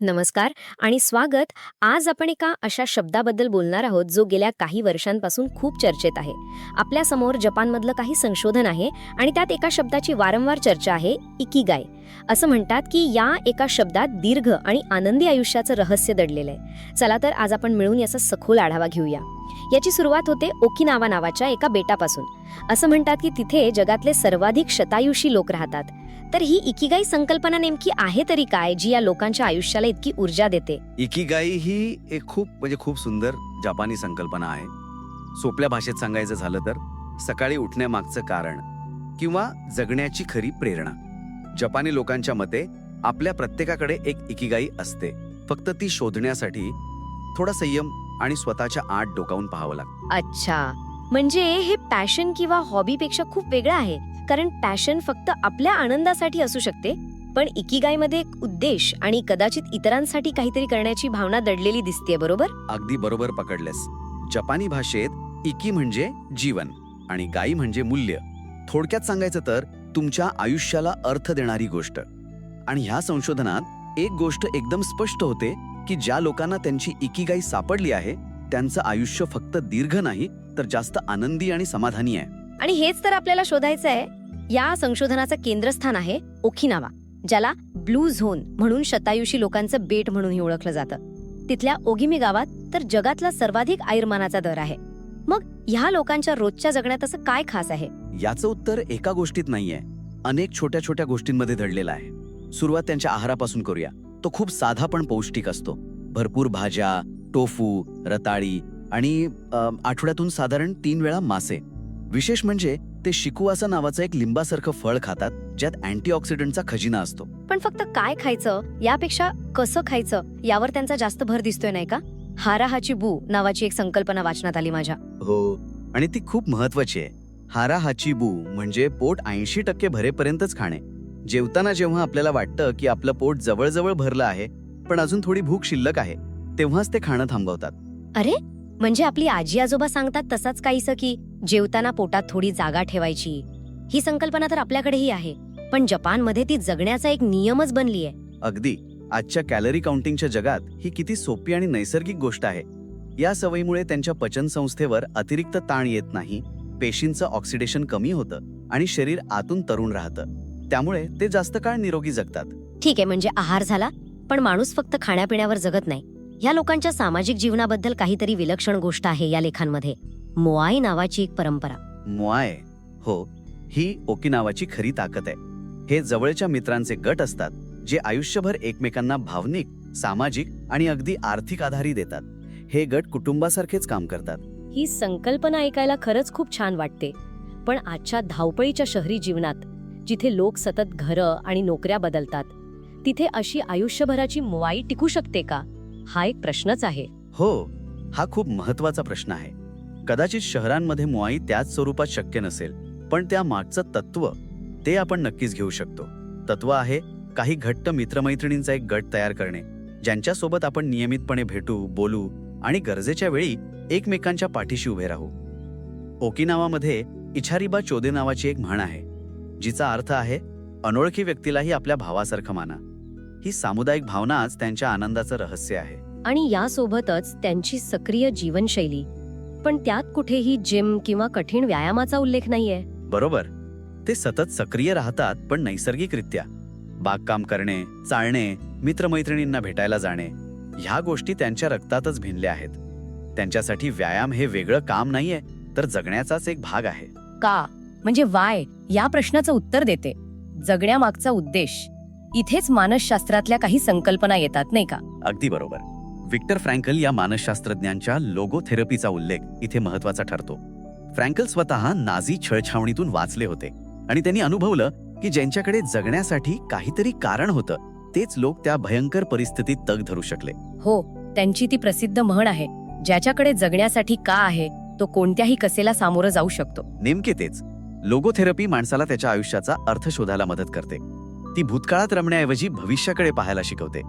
नमस्कार आणि स्वागत. आज आपण एका अशा शब्दाबद्दल बोलणार आहोत जो गेल्या काही वर्षांपासून खूप चर्चेत आहे. आपल्यासमोर जपानमधलं काही संशोधन आहे आणि त्यात एका शब्दाची वारंवार चर्चा आहे, इकिगाय. असं म्हणतात की या एका शब्दात दीर्घ आणि आनंदी आयुष्याचं रहस्य दडलेलं आहे. चला तर आज आपण मिळून याचा सखोल आढावा घेऊया. याची सुरुवात होते ओकिनावा नावाच्या एका बेटापासून. असं म्हणतात की तिथे जगातले सर्वाधिक शतायुषी लोक राहतात. तर ही इकिगाई संकल्पना नेमकी आहे तरी काय, जी या लोकांच्या आयुष्याला इतकी ऊर्जा देते? इकिगाई ही एक खूप सुंदर जपानी संकल्पना आहे. सोप्या भाषेत सांगायचं झालं तर सकाळी उठण्यामागचं कारण किंवा जगण्याची खरी प्रेरणा. जपानी लोकांच्या मते आपल्या प्रत्येकाकडे एक इकिगाई असते, फक्त ती शोधण्यासाठी थोडा संयम आणि स्वतःच्या आत डोकावून पाहावं लागतं. अच्छा, म्हणजे हे पॅशन किंवा हॉबीपेक्षा खूप वेगळं आहे. कारण पॅशन फक्त आपल्या आनंदासाठी असू शकते, पण इकिगाईमध्ये एक उद्देश आणि कदाचित इतरांसाठी काहीतरी करण्याची भावना दडलेली दिसते. बरोबर? अगदी बरोबर पकडलेस. जपानी भाषेत इकी म्हणजे जीवन आणि गाई म्हणजे मूल्य. थोडक्यात सांगायचं तर तुमच्या आयुष्याला अर्थ देणारी गोष्ट. आणि ह्या संशोधनात एक गोष्ट एकदम स्पष्ट होते की ज्या लोकांना त्यांची इकिगाई सापडली आहे त्यांचं आयुष्य फक्त दीर्घ नाही तर जास्त आनंदी आणि समाधानी आहे. आणि हेच तर आपल्याला शोधायचं आहे. या संशोधनाचं केंद्रस्थान आहे ओकिनावा, ज्याला ब्लू झोन म्हणून शतायुषी लोकांचं बेट म्हणूनही ओळखलं जातं. तिथल्या ओगिमी गावात तर जगातला सर्वाधिक आयुर्मानाचा दर आहे. मग ह्या लोकांच्या रोजच्या जगण्यात असं काय खास आहे? याचं उत्तर एका गोष्टीत नाहीये, अनेक छोट्या छोट्या गोष्टींमध्ये दडलेलं आहे. सुरुवात त्यांच्या आहारापासून करूया. तो खूप साधा पण पौष्टिक असतो. भरपूर भाज्या, टोफू, रताळी आणि आठवड्यातून साधारण 3 वेळा मासे. विशेष म्हणजे ते शिकुवासा नावाचं एक लिंबासारखं फळ खातात, ज्यात अँटीऑक्सिडंटचा खजिना असतो. पण फक्त काय खायचं यापेक्षा कसं खायचं यावर त्यांचा जास्त भर दिसतोय, नाही का? हारा हाचिबू नावाची एक संकल्पना वाचनात आली माझ्या. हो, आणि ती खूप महत्वाची आहे. हारा हाचिबू म्हणजे पोट 80% भरेपर्यंतच खाणे. जेवताना जेव्हा आपल्याला वाटतं की आपलं पोट जवळजवळ भरलं आहे पण अजून थोडी भूक शिल्लक आहे, तेव्हाच ते खाणं थांबवतात. अरे, म्हणजे आपली आजी आजोबा सांगतात तसाच काहीसं की जेवताना पोटात थोडी जागा ठेवायची. ही संकल्पना तर आपल्याकडेही आहे, पण जपानमध्ये ती जगण्याचा एक नियमच बनली आहे. अगदी. आजच्या कॅलरी काउंटिंगच्या जगात ही किती सोपी आणि नैसर्गिक गोष्ट आहे. या सवयीमुळे त्यांच्या पचनसंस्थेवर अतिरिक्त ताण येत नाही, पेशींचं ऑक्सिडेशन कमी होतं आणि शरीर आतून तरुण राहतं. त्यामुळे ते जास्त काळ निरोगी जगतात. ठीक आहे, म्हणजे आहार झाला, पण माणूस फक्त खाण्यापिण्यावर जगत नाही. या लोकांच्या सामाजिक जीवनाबद्दल काहीतरी विलक्षण गोष्ट आहे या लेखांमध्ये. मोआई नावाची एक परंपरा. मोआय, हो, ही ओकिनावाची खरी ताकद आहे. हे जवळच्या मित्रांचे गट असतात जे आयुष्यभर एकमेकांना भावनिक, सामाजिक आणि अगदी आर्थिक आधारही देतात. हे गट कुटुंबासारखेच काम करतात. ही संकल्पना ऐकायला खरंच खूप छान वाटते, पण आजच्या धावपळीच्या शहरी जीवनात जिथे लोक सतत घरं आणि नोकऱ्या बदलतात, तिथे अशी आयुष्यभराची मोआई टिकू शकते का, हा एक प्रश्नच आहे. हो, हा खूप महत्वाचा प्रश्न आहे. कदाचित शहरांमध्ये मोआई त्याच स्वरूपात शक्य नसेल, पण त्या मागचं तत्व ते आपण नक्कीच घेऊ शकतो. तत्व आहे काही घट्ट मित्रमैत्रिणींचा एक गट तयार करणे, ज्यांच्यासोबत आपण नियमितपणे भेटू, बोलू आणि गरजेच्या वेळी एकमेकांच्या पाठीशी उभे राहू. ओकिनावामध्ये इछारिबा चोदे नावाची एक म्हण आहे, जिचा अर्थ आहे अनोळखी व्यक्तीलाही आपल्या भावासारखं माना. ही सामुदायिक भावनाच त्यांच्या आनंदाचं रहस्य आहे. आणि यासोबतच त्यांची सक्रिय जीवनशैली, पण त्यात कुठेही जिम किंवा कठीण व्यायामाचा उल्लेख नाहीये. बरोबर. ते सतत सक्रिय राहतात, पण नैसर्गिकरित्या. बागकाम करणे, चालणे, मित्रमैत्रिणींना भेटायला जाणे, ह्या गोष्टी त्यांच्या रक्तातच भिनल्या आहेत. त्यांच्यासाठी व्यायाम हे वेगळं काम नाहीये, तर जगण्याचाच एक भाग आहे. का, म्हणजे वाय या प्रश्नाचं उत्तर देते जगण्यामागचा उद्देश. इथेच मानसशास्त्रातल्या काही संकल्पना येतात, नाही का? अगदी बरोबर. विक्टर फ्रँकल या मानसशास्त्रज्ञांच्या लोगोथेरपीचा उल्लेख इथे महत्वाचा ठरतो. फ्रँकल स्वतः नाझी छळछावणीतून वाचले होते आणि त्यांनी अनुभवलं की ज्यांच्याकडे जगण्यासाठी काहीतरी कारण होतं, तेच लोक त्या भयंकर परिस्थितीत तग धरू शकले. हो, त्यांची ती प्रसिद्ध म्हण आहे, ज्याच्याकडे जगण्यासाठी का आहे तो कोणत्याही कसेला सामोरं जाऊ शकतो. नेमके तेच. लोगोथेरपी माणसाला त्याच्या आयुष्याचा अर्थ शोधायला मदत करते. ती भूतकाळात रमण्याऐवजी भविष्याकडे पाहायला शिकवते.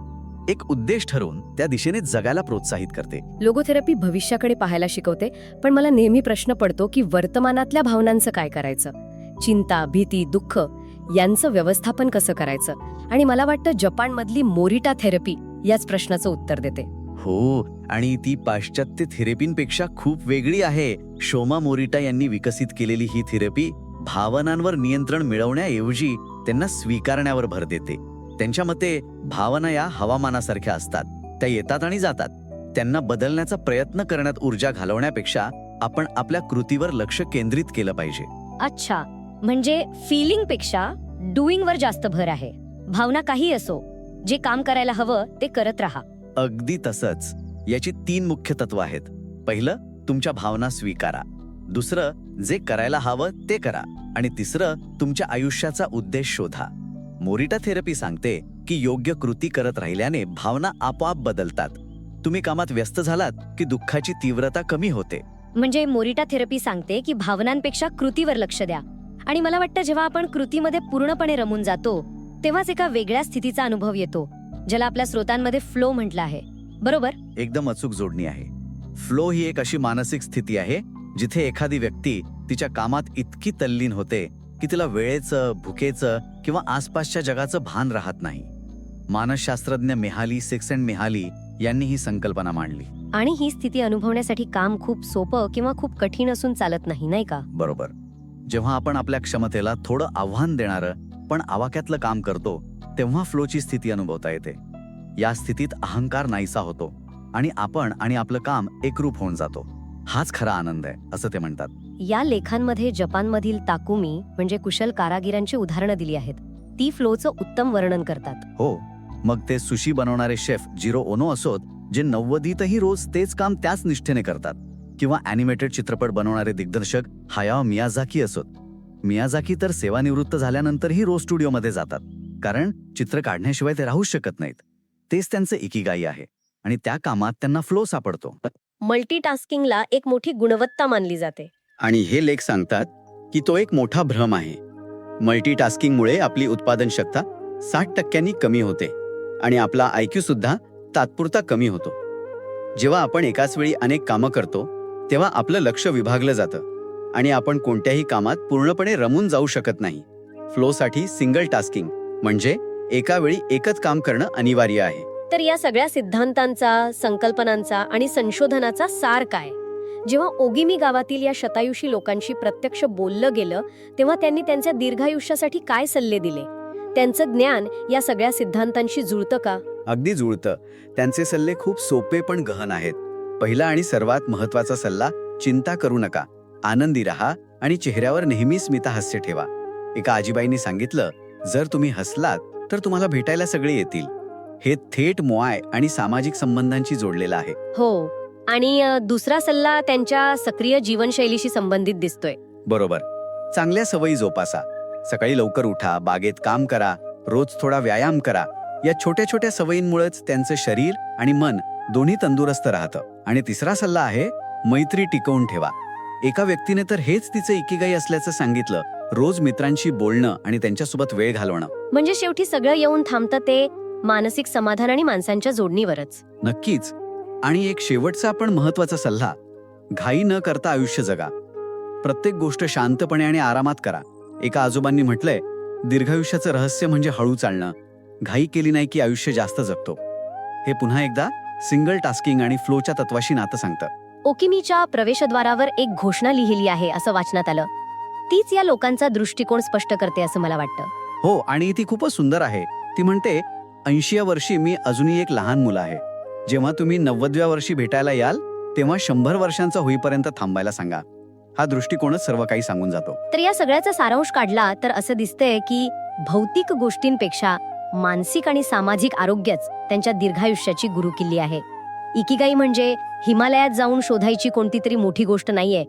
एक उद्देश ठरवून त्या दिशेने जगायला प्रोत्साहित करते. लोगोथेरपी भविष्याकडे पाहायला शिकवते, पण मला नेहमी प्रश्न पडतो की वर्तमानातल्या भावनांचं काय करायचं? चिंता, भीती, दुःख यांचं व्यवस्थापन कसं करायचं? आणि मला वाटतं जपानमधली मोरिटा थेरपी याच प्रश्नाचं उत्तर देते. हो, आणि ती पाश्चात्य थेरपींपेक्षा खूप वेगळी आहे. शोमा मोरिटा यांनी विकसित केलेली ही थेरपी भावनांवर नियंत्रण मिळवण्याऐवजी त्यांना स्वीकारण्यावर भर देते. त्यांच्या मते भावना या हवामानासारख्या असतात, त्या येतात आणि जातात. त्यांना बदलण्याचा प्रयत्न करण्यात ऊर्जा घालवण्यापेक्षा आपण आपल्या कृतीवर लक्ष केंद्रित केलं पाहिजे. अच्छा, म्हणजे फिलिंगपेक्षा डुईंगवर जास्त भर आहे. भावना काही असो, जे काम करायला हवं ते करत राहा. अगदी तसंच. याची 3 मुख्य तत्व आहेत. पहिलं, तुमच्या भावना स्वीकारा. दुसरं, जे करायला हवं ते करा. आणि तिसरं, तुमच्या आयुष्याचा उद्देश शोधा. मोरिटा थेरपी सांगते की योग्य कृती करत राहिल्याने भावना आपोआप बदलतात. तुम्ही कामात व्यस्त झालात की दुःखाची तीव्रता कमी होते. म्हणजे मोरिटा थेरपी सांगते की भावनांपेक्षा कृतीवर लक्ष द्या. आणि मला वाटतं जेव्हा आपण कृतीमध्ये पूर्णपणे रमून जातो तेव्हाच एका वेगळ्या स्थितीचा अनुभव येतो, ज्याला आपल्या स्रोतांमध्ये फ्लो म्हटलं आहे. बरोबर? एकदम अचूक जोडणी आहे. फ्लो ही एक अशी मानसिक स्थिती आहे जिथे एखादी व्यक्ती तिच्या कामात इतकी तल्लीन होते की तिला वेळेचं, भुकेचं किंवा आसपासच्या जगाचं भान राहत नाही. मानसशास्त्रज्ञ मिहाली सिक्सएंडमिहाली यांनी ही संकल्पना मांडली. आणि ही स्थिती अनुभवण्यासाठी काम खूप सोपं किंवा खूप कठीण असून चालत नाही, नाही का? बरोबर. जेव्हा आपण आपल्या क्षमतेला थोडं आव्हान देणारं पण आवाक्यातलं काम करतो तेव्हा फ्लोची स्थिती अनुभवता येते. या स्थितीत अहंकार नाहीसा होतो आणि आपण आणि आपलं काम एकरूप होऊन जातो. हाच खरा आनंद आहे, असं ते म्हणतात. या लेखांमध्ये जपानमधील ताकुमी म्हणजे कुशल कारागिरांची उदाहरणं दिली आहेत. ती फ्लोचं उत्तम वर्णन करतात. हो, मग ते सुशी बनवणारे शेफ जिरो ओनो असोत, जे 90तही रोज तेच काम त्याच निष्ठेने करतात, किंवा ॲनिमेटेड चित्रपट बनवणारे दिग्दर्शक हायाओ मियाझाकी असोत. मियाझाकी तर सेवानिवृत्त झाल्यानंतरही रोज स्टुडिओमध्ये जातात, कारण चित्र काढण्याशिवाय ते राहूच शकत नाहीत. तेच त्यांचं इकिगाई आहे आणि त्या कामात त्यांना फ्लो सापडतो. मल्टीटास्किंगला एक मोठी गुणवत्ता मानली जाते. आणि हे लेख सांगतात की तो एक मोठा भ्रम आहे. मल्टीटास्किंगमुळे आपली उत्पादन क्षमता 60% कमी होते आणि आपला IQ सुद्धा तात्पुरता कमी होतो. जेव्हा आपण एकाच वेळी अनेक कामं करतो तेव्हा आपलं लक्ष विभागलं जातं आणि आपण कोणत्याही कामात पूर्णपणे रमून जाऊ शकत नाही. फ्लोसाठी सिंगल टास्किंग म्हणजे एका वेळी एकच काम करणं अनिवार्य आहे. तर या सगळ्या सिद्धांतांचा, संकल्पनांचा आणि संशोधनाचा सार काय? जेव्हा ओगिमी गावातील या शतायुषी लोकांशी प्रत्यक्ष बोललं गेलं तेव्हा त्यांनी त्यांच्या दीर्घायुष्यासाठी काय सल्ले दिले? त्यांचं ज्ञान या सगळ्या सिद्धांतांशी जुळतं का? अगदी जुळतं. त्यांचे सल्ले खूप सोपे पण गहन आहेत. पहिला आणि सर्वात महत्वाचा सल्ला, चिंता करू नका, आनंदी राहा आणि चेहऱ्यावर नेहमी स्मितहास्य ठेवा. एका आजीबाईंनी सांगितलं, जर तुम्ही हसलात तर तुम्हाला भेटायला सगळे येतील. हे थेट मोआय आणि सामाजिक संबंधांशी जोडलेलं आहे. हो, आणि दुसरा सल्ला त्यांच्या सक्रिय जीवनशैलीशी संबंधित दिसतोय. बरोबर. चांगल्या सवयी जोपासा. सकाळी लवकर उठा, बागेत काम करा, रोज थोडा व्यायाम करा. या छोट्या छोट्या सवयींमुळेच त्यांचं शरीर आणि मन दोन्ही तंदुरुस्त राहतं. आणि तिसरा सल्ला आहे, मैत्री टिकवून ठेवा. एका व्यक्तीने तर हेच तिचं इकिगाई असल्याचं सांगितलं, रोज मित्रांशी बोलणं आणि त्यांच्यासोबत वेळ घालवणं. म्हणजे शेवटी सगळं येऊन थांबतं ते मानसिक समाधान आणि माणसांच्या जोडणीवरच. नक्कीच. आणि एक शेवटचा पण महत्वाचा सल्ला, घाई न करता आयुष्य जगा. प्रत्येक गोष्ट शांतपणे आणि आरामात करा. एका आजोबांनी म्हटलंय, दीर्घायुष्याचं रहस्य म्हणजे हळू चालणं. घाई केली नाही की आयुष्य जास्त जगतो. हे पुन्हा एकदा सिंगल टास्किंग आणि फ्लोच्या तत्वाशी नातं सांगतं. ओकिमीच्या प्रवेशद्वारावर एक घोषणा लिहिली आहे असं वाचनात आलं. तीच या लोकांचा दृष्टिकोन स्पष्ट करते असं मला वाटतं. हो, आणि ती खूपच सुंदर आहे. ती म्हणते, 80व्या वर्षी मी अजूनही एक लहान मुलं आहे. जेव्हा तुम्ही 90व्या वर्षी भेटायला याल तेव्हा 100 वर्षांचा होईपर्यंत थांबायला सांगा. हा दृष्टिकोनच सर्व काही सांगून जातो. तर या सगळ्याचा सारांश काढला तर असं दिसतंय की भौतिक गोष्टींपेक्षा मानसिक आणि सामाजिक आरोग्यच त्यांच्या दीर्घायुष्याची गुरुकिल्ली आहे. इकिगाई म्हणजे हिमालयात जाऊन शोधायची कोणती तरी मोठी गोष्ट नाहीये,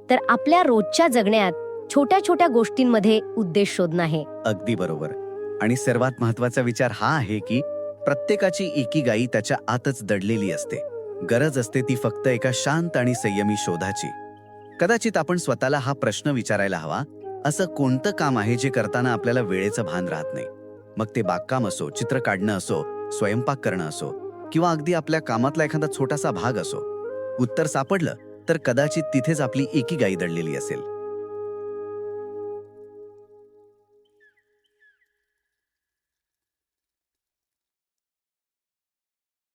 तर आपल्या रोजच्या जगण्यात छोट्या छोट्या गोष्टींमध्ये उद्देश शोधणं आहे. अगदी बरोबर. आणि सर्वात महत्वाचा विचार हा आहे की प्रत्येकाची इकिगाई त्याच्या आतच दडलेली असते. गरज असते ती फक्त एका शांत आणि संयमी शोधाची. कदाचित आपण स्वतःला हा प्रश्न विचारायला हवा, असं कोणतं काम आहे जे करताना आपल्याला वेळेचं भान राहत नाही? मग ते बागकाम असो, चित्र काढणं असो, स्वयंपाक करणं असो, किंवा अगदी आपल्या कामातला एखादा छोटासा भाग असो. उत्तर सापडलं तर कदाचित तिथेच आपली इकिगाई दडलेली असेल.